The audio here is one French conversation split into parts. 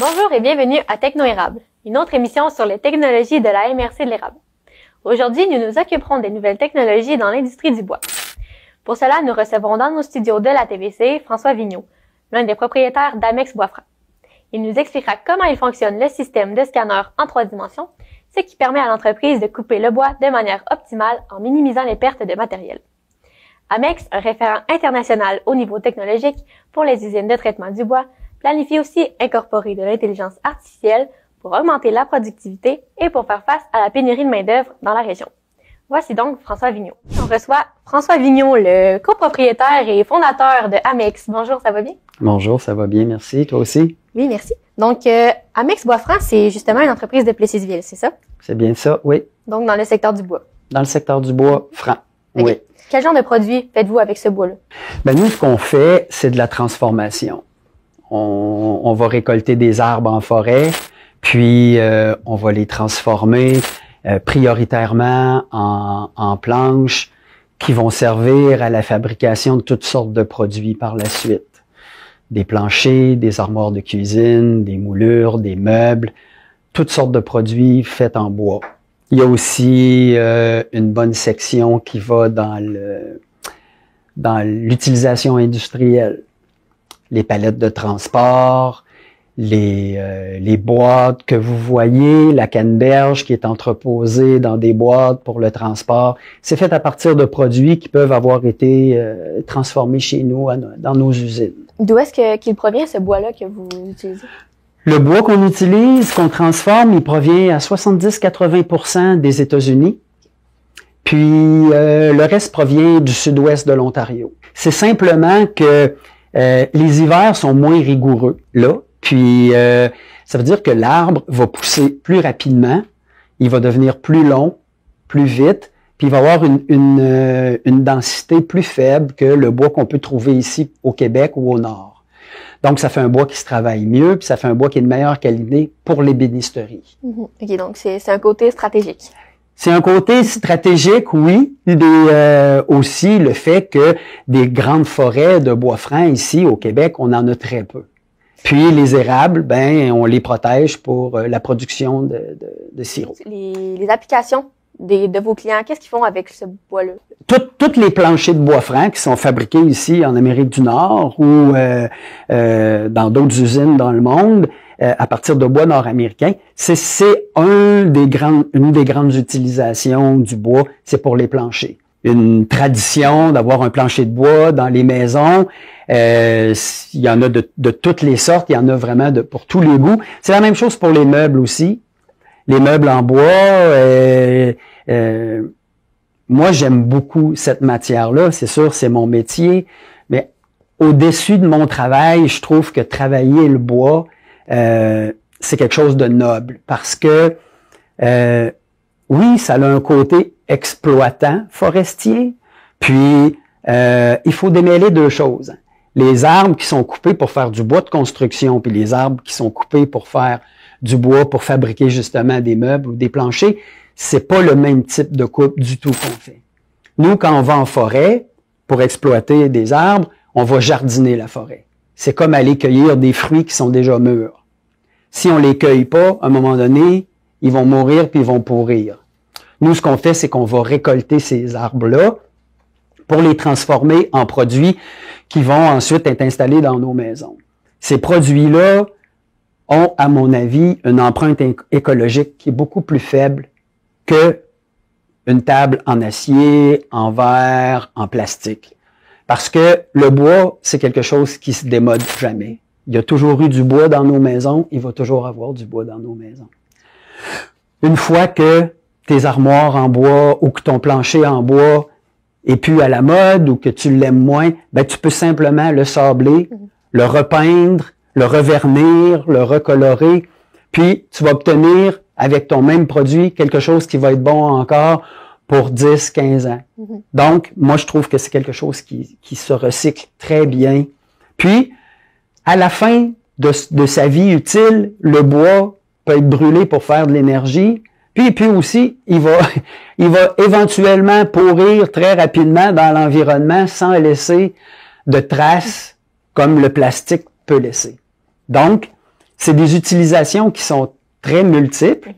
Bonjour et bienvenue à Techno-Érable, une autre émission sur les technologies de la MRC de l'érable. Aujourd'hui, nous nous occuperons des nouvelles technologies dans l'industrie du bois. Pour cela, nous recevrons dans nos studios de la TVC François Vigneault, l'un des propriétaires d'Amex Bois-Franc. Il nous expliquera comment il fonctionne le système de scanner en 3 dimensions, ce qui permet à l'entreprise de couper le bois de manière optimale en minimisant les pertes de matériel. Amex, un référent international au niveau technologique pour les usines de traitement du bois, planifie aussi incorporer de l'intelligence artificielle pour augmenter la productivité et pour faire face à la pénurie de main-d'œuvre dans la région. Voici donc François Vigneault. On reçoit François Vigneault, le copropriétaire et fondateur de Amex. Bonjour, ça va bien? Bonjour, ça va bien, merci. Toi aussi? Oui, merci. Donc, Amex Bois-Franc, c'est justement une entreprise de Plessisville, c'est ça? C'est bien ça, oui. Donc, dans le secteur du bois. Dans le secteur du bois franc, Okay. oui. Quel genre de produit faites-vous avec ce bois-là? Ben nous, ce qu'on fait, c'est de la transformation. On va récolter des arbres en forêt, puis on va les transformer prioritairement en planches qui vont servir à la fabrication de toutes sortes de produits par la suite. Des planchers, des armoires de cuisine, des moulures, des meubles, toutes sortes de produits faits en bois. Il y a aussi une bonne section qui va dans l'utilisation industrielle. Les palettes de transport, les boîtes que vous voyez, la canneberge qui est entreposée dans des boîtes pour le transport. C'est fait à partir de produits qui peuvent avoir été transformés chez nous, dans nos usines. D'où est-ce qu'il provient ce bois-là que vous utilisez? Le bois qu'on utilise, qu'on transforme, il provient à 70-80% des États-Unis. Puis le reste provient du sud-ouest de l'Ontario. C'est simplement que les hivers sont moins rigoureux là, puis ça veut dire que l'arbre va pousser plus rapidement, il va devenir plus long, plus vite, puis il va avoir une densité plus faible que le bois qu'on peut trouver ici au Québec ou au Nord. Donc ça fait un bois qui se travaille mieux, puis ça fait un bois qui est de meilleure qualité pour l'ébénisterie. OK, donc c'est un côté stratégique. C'est un côté stratégique, oui, aussi le fait que des grandes forêts de bois franc ici au Québec, on en a très peu. Puis les érables, ben on les protège pour la production de sirop. Les applications de vos clients, qu'est-ce qu'ils font avec ce bois-là? Toutes les planchers de bois franc qui sont fabriqués ici en Amérique du Nord ou dans d'autres usines dans le monde, à partir de bois nord-américain, c'est une des grandes utilisations du bois, c'est pour les planchers. Une tradition d'avoir un plancher de bois dans les maisons, il y en a de toutes les sortes, il y en a vraiment pour tous les goûts. C'est la même chose pour les meubles aussi. Les meubles en bois, moi j'aime beaucoup cette matière-là, c'est sûr, c'est mon métier, mais au-dessus de mon travail, je trouve que travailler le bois, c'est quelque chose de noble parce que oui, ça a un côté exploitant forestier, puis il faut démêler deux choses. Les arbres qui sont coupés pour faire du bois de construction, puis les arbres qui sont coupés pour faire du bois pour fabriquer justement des meubles ou des planchers, c'est pas le même type de coupe du tout qu'on fait. Nous, quand on va en forêt pour exploiter des arbres, on va jardiner la forêt. C'est comme aller cueillir des fruits qui sont déjà mûrs. Si on les cueille pas, à un moment donné, ils vont mourir puis ils vont pourrir. Nous, ce qu'on fait, c'est qu'on va récolter ces arbres-là pour les transformer en produits qui vont ensuite être installés dans nos maisons. Ces produits-là ont, à mon avis, une empreinte écologique qui est beaucoup plus faible que une table en acier, en verre, en plastique. Parce que le bois, c'est quelque chose qui se démode jamais. Il y a toujours eu du bois dans nos maisons, il va toujours avoir du bois dans nos maisons. Une fois que tes armoires en bois ou que ton plancher en bois est plus à la mode ou que tu l'aimes moins, ben tu peux simplement le sabler, le repeindre, le revernir, le recolorer, puis tu vas obtenir avec ton même produit quelque chose qui va être bon encore pour 10, 15 ans. Donc, moi, je trouve que c'est quelque chose qui se recycle très bien. Puis, à la fin de sa vie utile, le bois peut être brûlé pour faire de l'énergie. Puis aussi, il va éventuellement pourrir très rapidement dans l'environnement sans laisser de traces comme le plastique peut laisser. Donc, c'est des utilisations qui sont très multiples.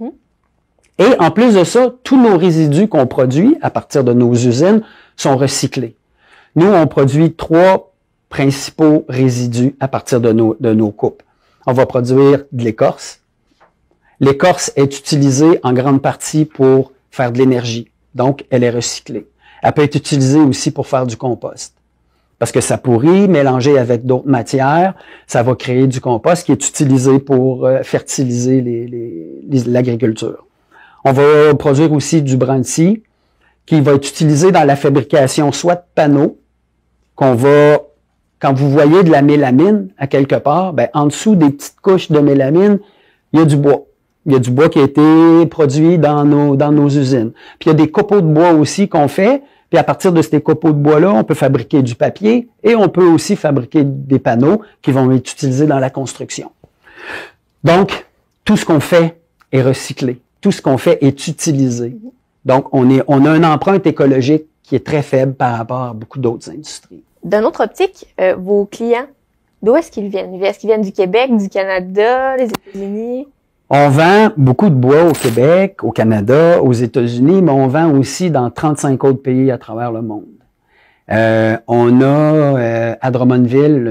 Et en plus de ça, tous nos résidus qu'on produit à partir de nos usines sont recyclés. Nous, on produit 3 principaux résidus à partir de nos coupes. On va produire de l'écorce. L'écorce est utilisée en grande partie pour faire de l'énergie. Donc, elle est recyclée. Elle peut être utilisée aussi pour faire du compost. Parce que ça pourrit, mélangé avec d'autres matières, ça va créer du compost qui est utilisé pour fertiliser l'agriculture. On va produire aussi du brandy qui va être utilisé dans la fabrication soit de panneaux, quand vous voyez de la mélamine à quelque part, ben, en dessous des petites couches de mélamine, il y a du bois. Il y a du bois qui a été produit dans nos usines. Puis il y a des copeaux de bois aussi qu'on fait. Puis à partir de ces copeaux de bois-là, on peut fabriquer du papier et on peut aussi fabriquer des panneaux qui vont être utilisés dans la construction. Donc, tout ce qu'on fait est recyclé. Tout ce qu'on fait est utilisé. Donc, on a une empreinte écologique qui est très faible par rapport à beaucoup d'autres industries. D'une autre optique, vos clients, d'où est-ce qu'ils viennent? Est-ce qu'ils viennent du Québec, du Canada, les États-Unis? On vend beaucoup de bois au Québec, au Canada, aux États-Unis, mais on vend aussi dans 35 autres pays à travers le monde. On a à Drummondville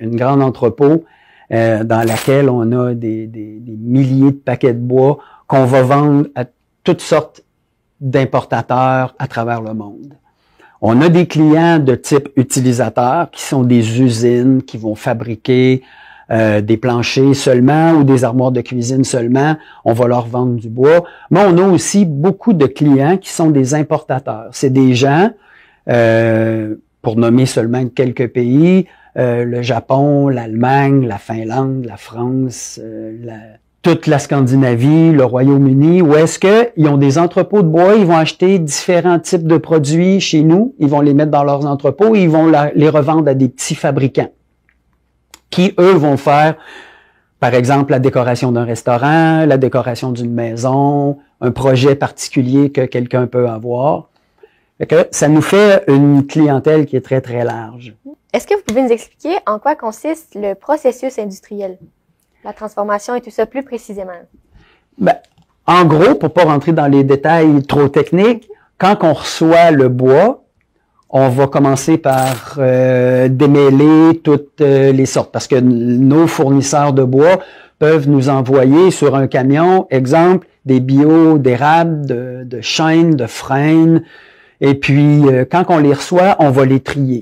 une grande entrepôt dans laquelle on a des milliers de paquets de bois qu'on va vendre à toutes sortes d'importateurs à travers le monde. On a des clients de type utilisateur qui sont des usines qui vont fabriquer des planchers seulement ou des armoires de cuisine seulement, on va leur vendre du bois. Mais on a aussi beaucoup de clients qui sont des importateurs. C'est des gens, pour nommer seulement quelques pays, le Japon, l'Allemagne, la Finlande, la France, toute la Scandinavie, le Royaume-Uni, où est-ce qu'ils ont des entrepôts de bois, ils vont acheter différents types de produits chez nous, ils vont les mettre dans leurs entrepôts et ils vont les revendre à des petits fabricants qui, eux, vont faire, par exemple, la décoration d'un restaurant, la décoration d'une maison, un projet particulier que quelqu'un peut avoir. Fait que ça nous fait une clientèle qui est très, très large. Est-ce que vous pouvez nous expliquer en quoi consiste le processus industriel? La transformation et tout ça plus précisément. Ben, en gros, pour pas rentrer dans les détails trop techniques, quand on reçoit le bois, on va commencer par démêler toutes les sortes, parce que nos fournisseurs de bois peuvent nous envoyer sur un camion, exemple, des bio d'érable, de chêne, de frêne, et puis quand on les reçoit, on va les trier.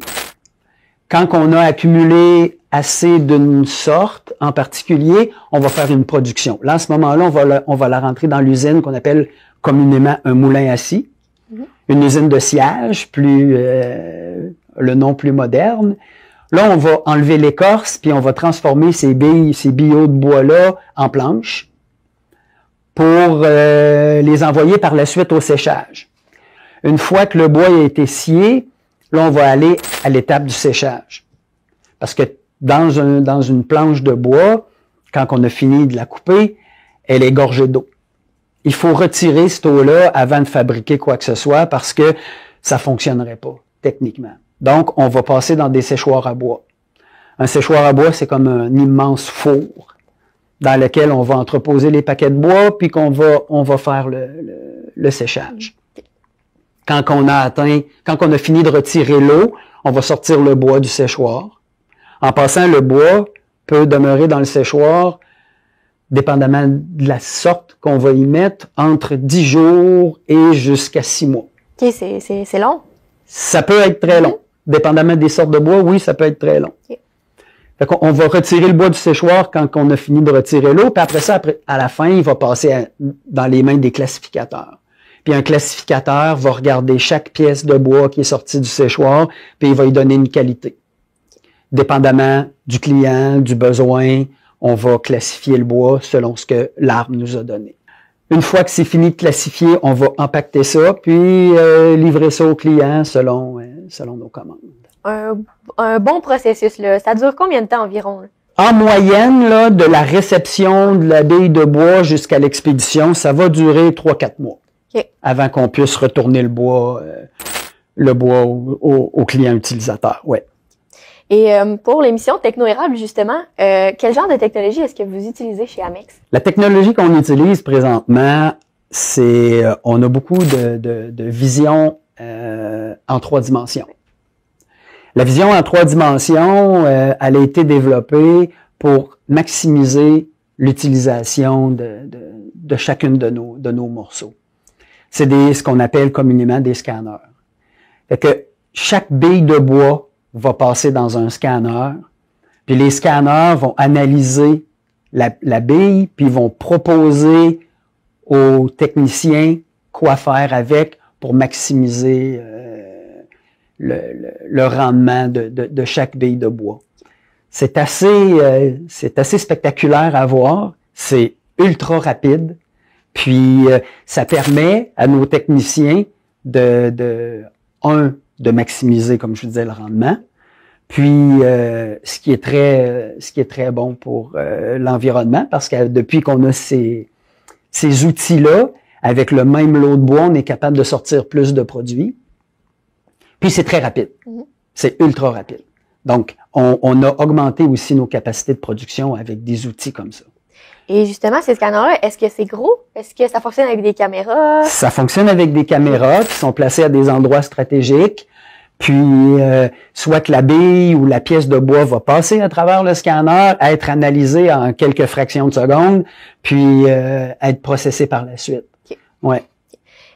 Quand on a accumulé assez d'une sorte en particulier, on va faire une production. Là, à ce moment-là, on va la rentrer dans l'usine qu'on appelle communément un moulin à scie. Une usine de sciage, le nom plus moderne. Là, on va enlever l'écorce, puis on va transformer ces billots de bois-là en planches pour les envoyer par la suite au séchage. Une fois que le bois a été scié, là, on va aller à l'étape du séchage. Parce que dans une planche de bois, quand on a fini de la couper, elle est gorgée d'eau. Il faut retirer cette eau-là avant de fabriquer quoi que ce soit parce que ça fonctionnerait pas, techniquement. Donc, on va passer dans des séchoirs à bois. Un séchoir à bois, c'est comme un immense four dans lequel on va entreposer les paquets de bois puis on va faire le séchage. Quand on a fini de retirer l'eau, on va sortir le bois du séchoir. En passant, le bois peut demeurer dans le séchoir dépendamment de la sorte qu'on va y mettre, entre 10 jours et jusqu'à 6 mois. OK, c'est long? Ça peut être très long. Dépendamment des sortes de bois, oui, ça peut être très long. Okay. Fait qu'on va retirer le bois du séchoir quand on a fini de retirer l'eau, puis après ça, à la fin, il va passer dans les mains des classificateurs. Puis un classificateur va regarder chaque pièce de bois qui est sortie du séchoir, puis il va lui donner une qualité. Dépendamment du client, du besoin, on va classifier le bois selon ce que l'arbre nous a donné. Une fois que c'est fini de classifier, on va empaqueter ça, puis livrer ça au client selon nos commandes. Un bon processus, là. Ça dure combien de temps environ? Là? En moyenne, là, de la réception de la bille de bois jusqu'à l'expédition, ça va durer 3-4 mois. Okay. Avant qu'on puisse retourner le bois au client utilisateur. Ouais. Et pour l'émission Techno-Érable, justement, quel genre de technologie est-ce que vous utilisez chez Amex? La technologie qu'on utilise présentement, c'est on a beaucoup de vision en 3 dimensions. La vision en 3 dimensions, elle a été développée pour maximiser l'utilisation de chacune de nos morceaux. C'est ce qu'on appelle communément des scanners. Fait que chaque bille de bois va passer dans un scanner, puis les scanners vont analyser la bille, puis ils vont proposer aux techniciens quoi faire avec pour maximiser le rendement de chaque bille de bois. C'est assez spectaculaire à voir, c'est ultra rapide, puis ça permet à nos techniciens de maximiser, comme je vous disais, le rendement. Puis, ce qui est très bon pour l'environnement, parce que depuis qu'on a ces outils-là, avec le même lot de bois, on est capable de sortir plus de produits. Puis, c'est très rapide. C'est ultra rapide. Donc, on a augmenté aussi nos capacités de production avec des outils comme ça. Et justement, ces scanners-là, est-ce que c'est gros? Est-ce que ça fonctionne avec des caméras? Ça fonctionne avec des caméras qui sont placées à des endroits stratégiques. Puis, soit que la bille ou la pièce de bois va passer à travers le scanner, être analysée en quelques fractions de secondes, puis être processée par la suite. Okay. Ouais.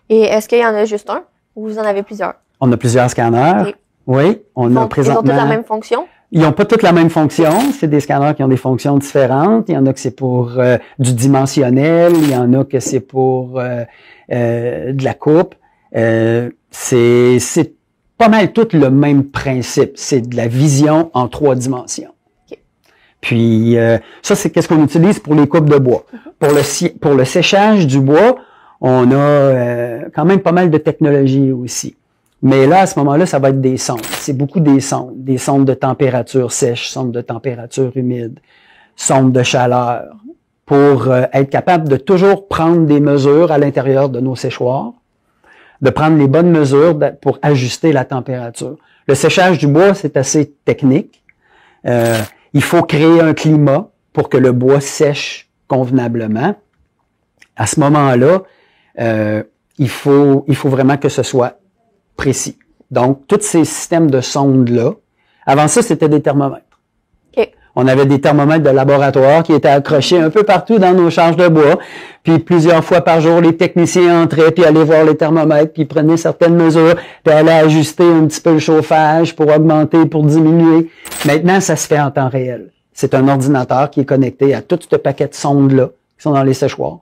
Et est-ce qu'il y en a juste un ou vous en avez plusieurs? On a plusieurs scanners. Okay. Oui, on a présentement... Ils ont toutes la même fonction? Ils n'ont pas toutes la même fonction. C'est des scanners qui ont des fonctions différentes. Il y en a que c'est pour du dimensionnel. Il y en a que c'est pour de la coupe. C'est pas mal tout le même principe. C'est de la vision en 3 dimensions. Okay. Puis, ça, c'est qu'est-ce qu'on utilise pour les coupes de bois. Pour le séchage du bois, on a quand même pas mal de technologies aussi. Mais là, à ce moment-là, ça va être des sondes. C'est beaucoup des sondes de température sèche, sondes de température humide, sondes de chaleur, pour être capable de toujours prendre des mesures à l'intérieur de nos séchoirs, de prendre les bonnes mesures pour ajuster la température. Le séchage du bois, c'est assez technique. Il faut créer un climat pour que le bois sèche convenablement. À ce moment-là, il faut vraiment que ce soit précis. Donc, tous ces systèmes de sondes-là, avant ça, c'était des thermomètres. Okay. On avait des thermomètres de laboratoire qui étaient accrochés un peu partout dans nos charges de bois. Puis plusieurs fois par jour, les techniciens entraient, puis allaient voir les thermomètres, puis prenaient certaines mesures, puis allaient ajuster un petit peu le chauffage pour augmenter, pour diminuer. Maintenant, ça se fait en temps réel. C'est un ordinateur qui est connecté à tout ce paquet de sondes-là qui sont dans les séchoirs.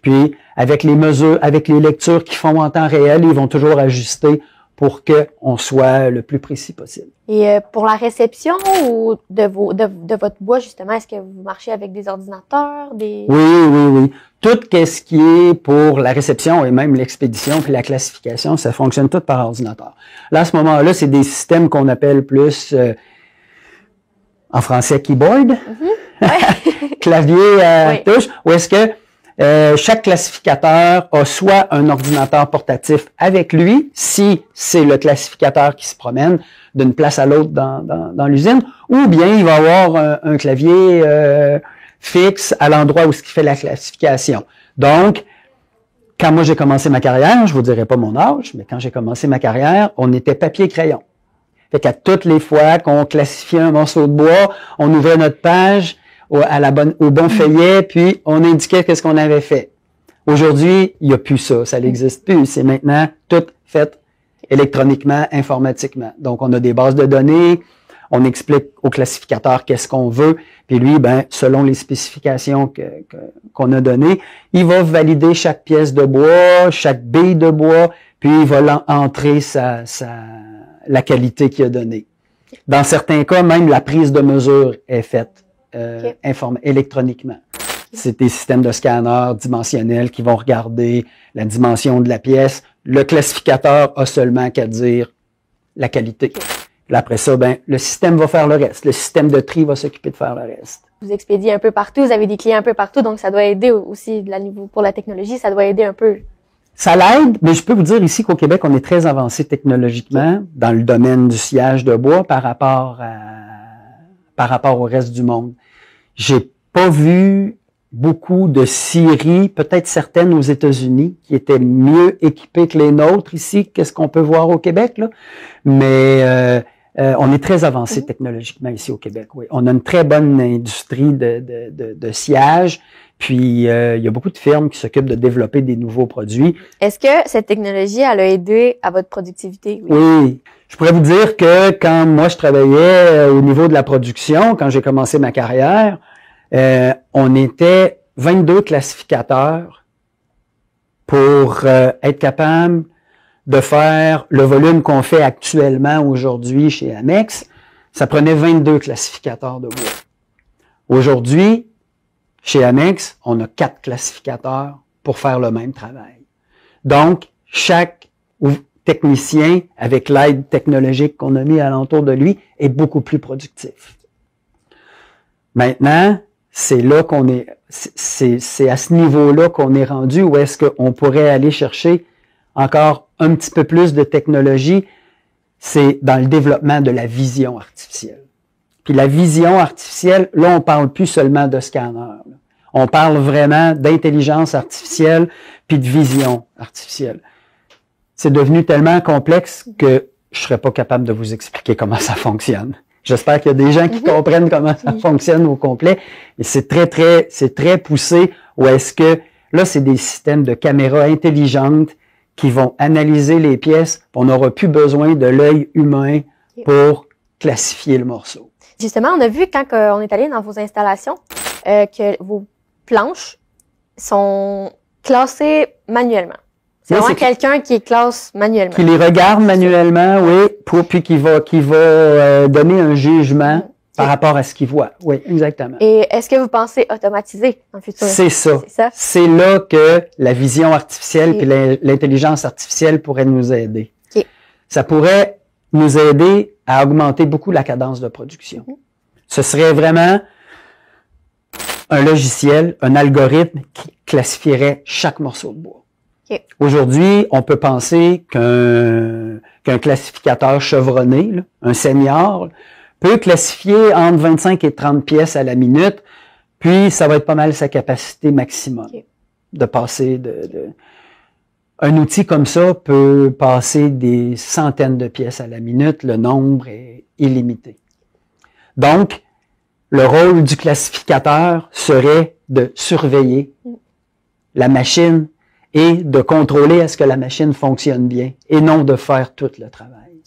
Puis, avec les mesures, avec les lectures qu'ils font en temps réel, ils vont toujours ajuster pour qu'on soit le plus précis possible. Et pour la réception ou de votre bois, justement, est-ce que vous marchez avec des ordinateurs? Oui. Tout ce qui est pour la réception et même l'expédition puis la classification, ça fonctionne tout par ordinateur. Là, à ce moment-là, c'est des systèmes qu'on appelle plus, en français, keyboard, clavier touche, où est-ce que chaque classificateur a soit un ordinateur portatif avec lui, si c'est le classificateur qui se promène d'une place à l'autre dans l'usine, ou bien il va avoir un clavier fixe à l'endroit où il fait la classification. Donc, quand moi j'ai commencé ma carrière, je vous dirai pas mon âge, mais quand j'ai commencé ma carrière, on était papier-crayon. Fait qu'à toutes les fois qu'on classifiait un morceau de bois, on ouvrait notre page au bon feuillet, puis on indiquait qu'est-ce qu'on avait fait. Aujourd'hui, il n'y a plus ça, ça n'existe plus. C'est maintenant tout fait électroniquement, informatiquement. Donc, on a des bases de données, on explique au classificateur qu'est-ce qu'on veut, puis lui, ben, selon les spécifications qu'on a données, il va valider chaque pièce de bois, chaque bille de bois, puis il va entrer la qualité qu'il a donnée. Dans certains cas, même la prise de mesure est faite électroniquement. C'est des systèmes de scanners dimensionnels qui vont regarder la dimension de la pièce. Le classificateur a seulement qu'à dire la qualité. Puis après ça, ben, le système va faire le reste. Le système de tri va s'occuper de faire le reste. Vous expédiez un peu partout, vous avez des clients un peu partout, donc ça doit aider aussi pour la technologie, ça doit aider un peu. Ça l'aide, mais je peux vous dire ici qu'au Québec, on est très avancé technologiquement dans le domaine du sciage de bois par rapport au reste du monde. J'ai pas vu beaucoup de scieries, peut-être certaines aux États-Unis, qui étaient mieux équipées que les nôtres ici, qu'est-ce qu'on peut voir au Québec, là. Mais on est très avancé technologiquement ici au Québec, oui. On a une très bonne industrie de sciage, puis il y a beaucoup de firmes qui s'occupent de développer des nouveaux produits. Est-ce que cette technologie, elle a aidé à votre productivité? Oui. Je pourrais vous dire que quand moi je travaillais au niveau de la production, quand j'ai commencé ma carrière, on était 22 classificateurs pour être capable de faire le volume qu'on fait actuellement aujourd'hui chez Amex. Ça prenait 22 classificateurs de bois. Aujourd'hui, chez Amex, on a 4 classificateurs pour faire le même travail. Donc, chaque technicien, avec l'aide technologique qu'on a mis alentour de lui, est beaucoup plus productif. Maintenant, c'est là qu'on est, c'est à ce niveau-là qu'on est rendu, où est-ce qu'on pourrait aller chercher encore un petit peu plus de technologie, c'est dans le développement de la vision artificielle. Puis la vision artificielle, là, on parle plus seulement de scanner. Là. On parle vraiment d'intelligence artificielle puis de vision artificielle. C'est devenu tellement complexe que je serais pas capable de vous expliquer comment ça fonctionne. J'espère qu'il y a des gens qui comprennent comment ça fonctionne au complet. Et c'est très poussé. Ou est-ce que, là, c'est des systèmes de caméras intelligentes qui vont analyser les pièces. On n'aura plus besoin de l'œil humain pour classifier le morceau. Justement, on a vu quand on est allé dans vos installations que vos planches sont classées manuellement. C'est vraiment quelqu'un qui classe manuellement. Qui les regarde manuellement, oui, puis qui va donner un jugement par rapport à ce qu'il voit. Oui, exactement. Et est-ce que vous pensez automatiser dans le futur? C'est ça. C'est là que la vision artificielle puis l'intelligence artificielle pourrait nous aider. Ça pourrait nous aider à augmenter beaucoup la cadence de production. Ce serait vraiment un logiciel, un algorithme qui classifierait chaque morceau de bois. Aujourd'hui, on peut penser qu'un classificateur chevronné, là, un senior, peut classifier entre 25 et 30 pièces à la minute, puis ça va être pas mal sa capacité maximum de passer Un outil comme ça peut passer des centaines de pièces à la minute, le nombre est illimité. Donc, le rôle du classificateur serait de surveiller la machine et de contrôler à ce que la machine fonctionne bien et non de faire tout le travail.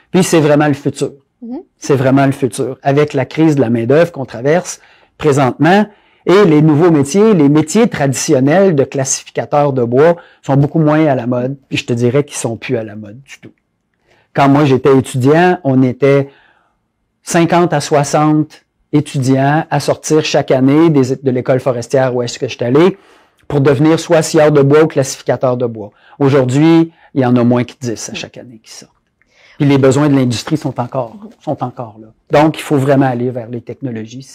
Puis c'est vraiment le futur. C'est vraiment le futur. Avec la crise de la main-d'œuvre qu'on traverse présentement et les nouveaux métiers, les métiers traditionnels de classificateurs de bois sont beaucoup moins à la mode, puis je te dirais qu'ils sont plus à la mode du tout. Quand moi j'étais étudiant, on était 50 à 60 étudiants à sortir chaque année de l'école forestière où est-ce que je suis allé pour devenir soit scieur de bois ou classificateur de bois. Aujourd'hui, il y en a moins que 10 à chaque année qui sortent. Puis les besoins de l'industrie sont encore là. Donc, il faut vraiment aller vers les technologies.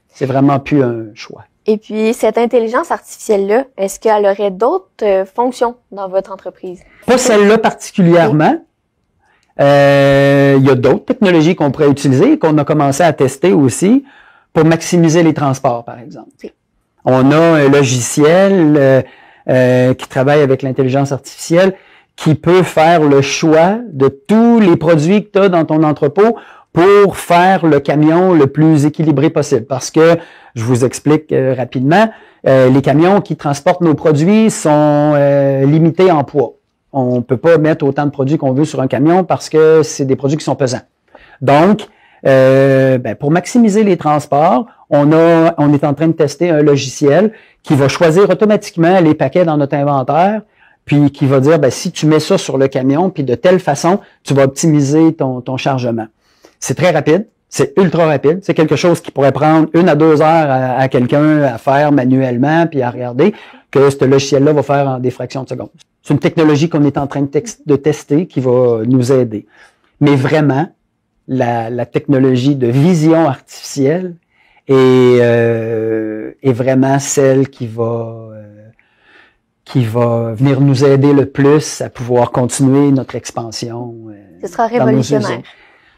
C'est vraiment plus un choix. Et puis, cette intelligence artificielle-là, est-ce qu'elle aurait d'autres fonctions dans votre entreprise? Pas celle-là particulièrement. Il y a d'autres technologies qu'on pourrait utiliser, qu'on a commencé à tester aussi, pour maximiser les transports, par exemple. On a un logiciel qui travaille avec l'intelligence artificielle qui peut faire le choix de tous les produits que tu as dans ton entrepôt pour faire le camion le plus équilibré possible. Parce que, je vous explique rapidement, les camions qui transportent nos produits sont limités en poids. On peut pas mettre autant de produits qu'on veut sur un camion parce que c'est des produits qui sont pesants. Donc, pour maximiser les transports, on est en train de tester un logiciel qui va choisir automatiquement les paquets dans notre inventaire, puis qui va dire, si tu mets ça sur le camion, puis de telle façon, tu vas optimiser ton chargement. C'est très rapide, c'est ultra rapide. C'est quelque chose qui pourrait prendre 1 à 2 heures à quelqu'un à faire manuellement, puis à regarder, que ce logiciel-là va faire en des fractions de secondes. C'est une technologie qu'on est en train de tester qui va nous aider. Mais vraiment, la technologie de vision artificielle est vraiment celle qui va venir nous aider le plus à pouvoir continuer notre expansion. Ce sera révolutionnaire.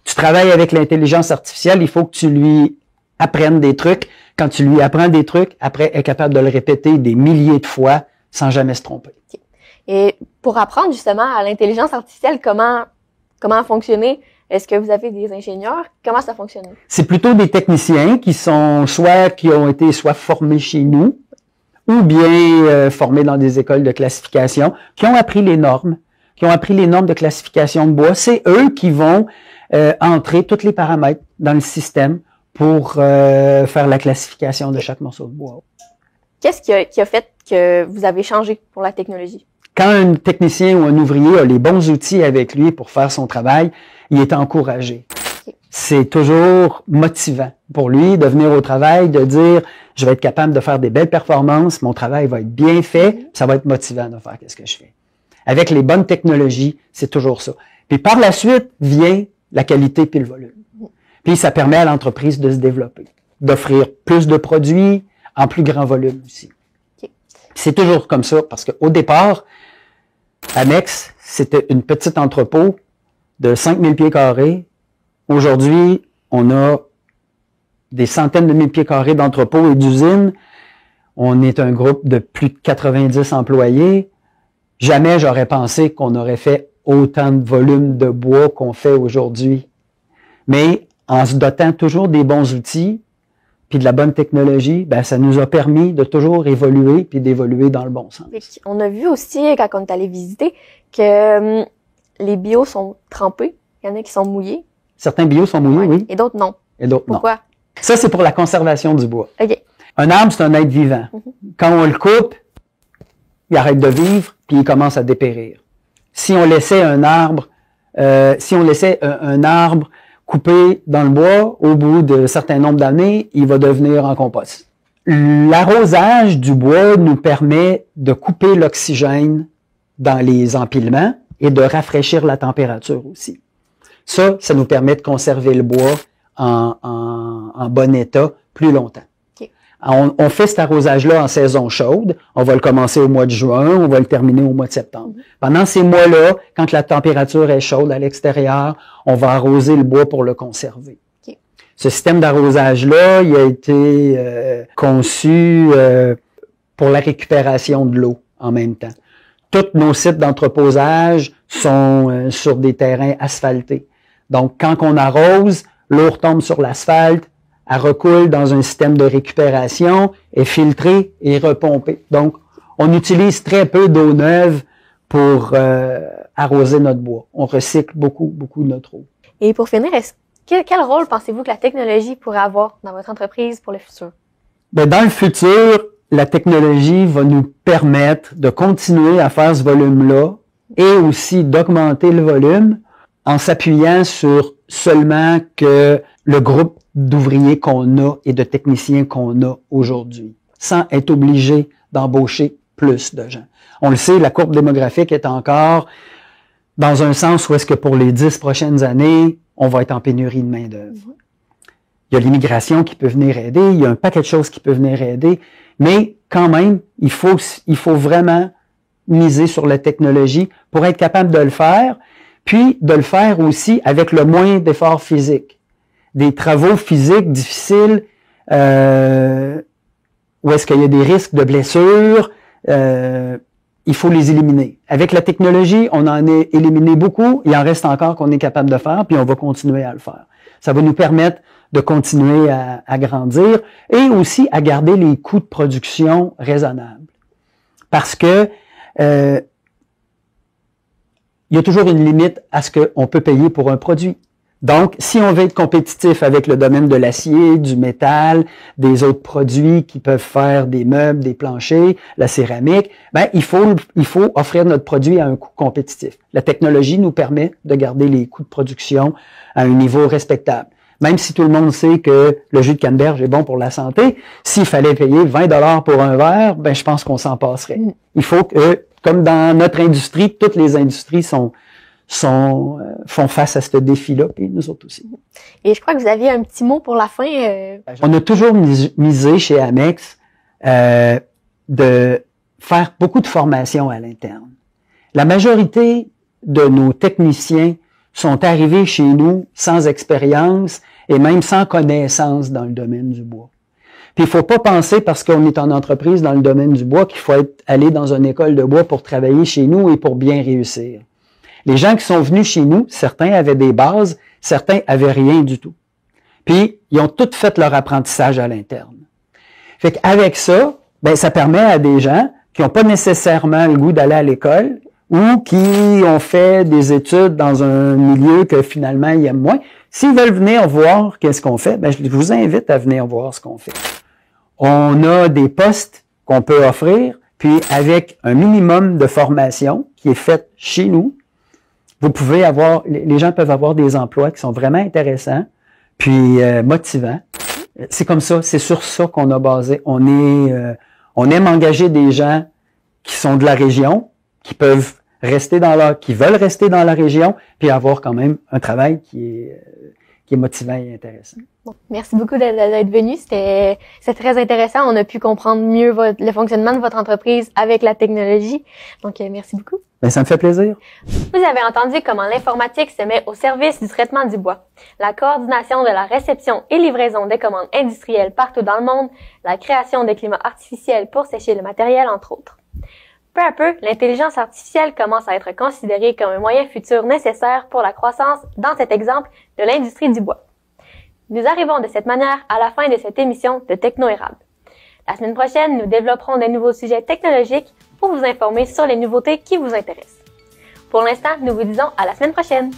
Tu travailles avec l'intelligence artificielle, il faut que tu lui apprennes des trucs. Quand tu lui apprends des trucs, après, elle est capable de le répéter des milliers de fois sans jamais se tromper. Okay. Et pour apprendre justement à l'intelligence artificielle comment fonctionner, est-ce que vous avez des ingénieurs? Comment ça fonctionne? C'est plutôt des techniciens qui ont été formés chez nous ou bien formés dans des écoles de classification, qui ont appris les normes, de classification de bois. C'est eux qui vont entrer tous les paramètres dans le système pour faire la classification de chaque morceau de bois. Qu'est-ce qui a fait que vous avez changé pour la technologie? Quand un technicien ou un ouvrier a les bons outils avec lui pour faire son travail, il est encouragé. Okay. C'est toujours motivant pour lui de venir au travail, de dire « je vais être capable de faire des belles performances, mon travail va être bien fait, ça va être motivant de faire ce que je fais ». Avec les bonnes technologies, c'est toujours ça. Puis par la suite vient la qualité puis le volume. Puis ça permet à l'entreprise de se développer, d'offrir plus de produits en plus grand volume aussi. Okay. C'est toujours comme ça parce qu'au départ, Amex, c'était une petite entrepôt de 5000 pieds carrés. Aujourd'hui, on a des centaines de mille pieds carrés d'entrepôts et d'usines. On est un groupe de plus de 90 employés. Jamais j'aurais pensé qu'on aurait fait autant de volume de bois qu'on fait aujourd'hui. Mais en se dotant toujours des bons outils puis de la bonne technologie, ça nous a permis de toujours évoluer puis d'évoluer dans le bon sens. On a vu aussi, quand on est allé visiter, que les bios sont trempés. Il y en a qui sont mouillés. Certains bios sont mouillés, oui. Et d'autres non. Et d'autres non. Pourquoi? Ça, c'est pour la conservation du bois. OK. Un arbre, c'est un être vivant. Quand on le coupe, il arrête de vivre, puis il commence à dépérir. Si on laissait un arbre coupé dans le bois, au bout d'un certain nombre d'années, il va devenir en compost. L'arrosage du bois nous permet de couper l'oxygène dans les empilements et de rafraîchir la température aussi. Ça nous permet de conserver le bois en bon état plus longtemps. Okay. On fait cet arrosage-là en saison chaude. On va le commencer au mois de juin, on va le terminer au mois de septembre. Pendant ces mois-là, quand la température est chaude à l'extérieur, on va arroser le bois pour le conserver. Okay. Ce système d'arrosage-là, il a été conçu pour la récupération de l'eau en même temps. Tous nos sites d'entreposage sont sur des terrains asphaltés. Donc, quand on arrose, l'eau retombe sur l'asphalte, elle recoule dans un système de récupération, est filtrée et repompée. Donc, on utilise très peu d'eau neuve pour arroser notre bois. On recycle beaucoup notre eau. Et pour finir, quel rôle pensez-vous que la technologie pourrait avoir dans votre entreprise pour le futur? Dans le futur, la technologie va nous permettre de continuer à faire ce volume-là et aussi d'augmenter le volume en s'appuyant sur seulement que le groupe d'ouvriers qu'on a et de techniciens qu'on a aujourd'hui, sans être obligé d'embaucher plus de gens. On le sait, la courbe démographique est encore dans un sens où est-ce que pour les 10 prochaines années, on va être en pénurie de main-d'œuvre. Il y a l'immigration qui peut venir aider, il y a un paquet de choses qui peuvent venir aider, mais quand même, il faut vraiment miser sur la technologie pour être capable de le faire, puis de le faire aussi avec le moins d'efforts physiques. Des travaux physiques difficiles, où est-ce qu'il y a des risques de blessures, il faut les éliminer. Avec la technologie, on en a éliminé beaucoup, il en reste encore qu'on est capable de faire, puis on va continuer à le faire. Ça va nous permettre de continuer à grandir et aussi à garder les coûts de production raisonnables. Parce que il y a toujours une limite à ce qu'on peut payer pour un produit. Donc, si on veut être compétitif avec le domaine de l'acier, du métal, des autres produits qui peuvent faire des meubles, des planchers, la céramique, ben, il faut offrir notre produit à un coût compétitif. La technologie nous permet de garder les coûts de production à un niveau respectable. Même si tout le monde sait que le jus de canneberge est bon pour la santé, s'il fallait payer 20 $ pour un verre, ben, je pense qu'on s'en passerait. Il faut que, comme dans notre industrie, toutes les industries font face à ce défi-là, puis nous autres aussi. Et je crois que vous aviez un petit mot pour la fin. On a toujours misé chez Amex de faire beaucoup de formations à l'interne. La majorité de nos techniciens sont arrivés chez nous sans expérience et même sans connaissance dans le domaine du bois. Puis il faut pas penser parce qu'on est en entreprise dans le domaine du bois qu'il faut aller dans une école de bois pour travailler chez nous et pour bien réussir. Les gens qui sont venus chez nous, certains avaient des bases, certains avaient rien du tout. Puis, ils ont tous fait leur apprentissage à l'interne. Fait qu'avec ça, ben, ça permet à des gens qui n'ont pas nécessairement le goût d'aller à l'école ou qui ont fait des études dans un milieu que finalement ils aiment moins. S'ils veulent venir voir qu'est-ce qu'on fait, ben, je vous invite à venir voir ce qu'on fait. On a des postes qu'on peut offrir, puis avec un minimum de formation qui est faite chez nous, vous pouvez avoir, les gens peuvent avoir des emplois qui sont vraiment intéressants, puis motivants. C'est comme ça, c'est sur ça qu'on a basé. On aime engager des gens qui sont de la région, qui veulent rester dans la région, puis avoir quand même un travail qui est motivant et intéressant. Bon, merci beaucoup d'être venu. C'était très intéressant. On a pu comprendre mieux le fonctionnement de votre entreprise avec la technologie. Donc, merci beaucoup. Ben, ça me fait plaisir. Vous avez entendu comment l'informatique se met au service du traitement du bois, la coordination de la réception et livraison des commandes industrielles partout dans le monde, la création de climats artificiels pour sécher le matériel, entre autres. Peu à peu, l'intelligence artificielle commence à être considérée comme un moyen futur nécessaire pour la croissance, dans cet exemple, de l'industrie du bois. Nous arrivons de cette manière à la fin de cette émission de Techno-Érable. La semaine prochaine, nous développerons de nouveaux sujets technologiques pour vous informer sur les nouveautés qui vous intéressent. Pour l'instant, nous vous disons à la semaine prochaine!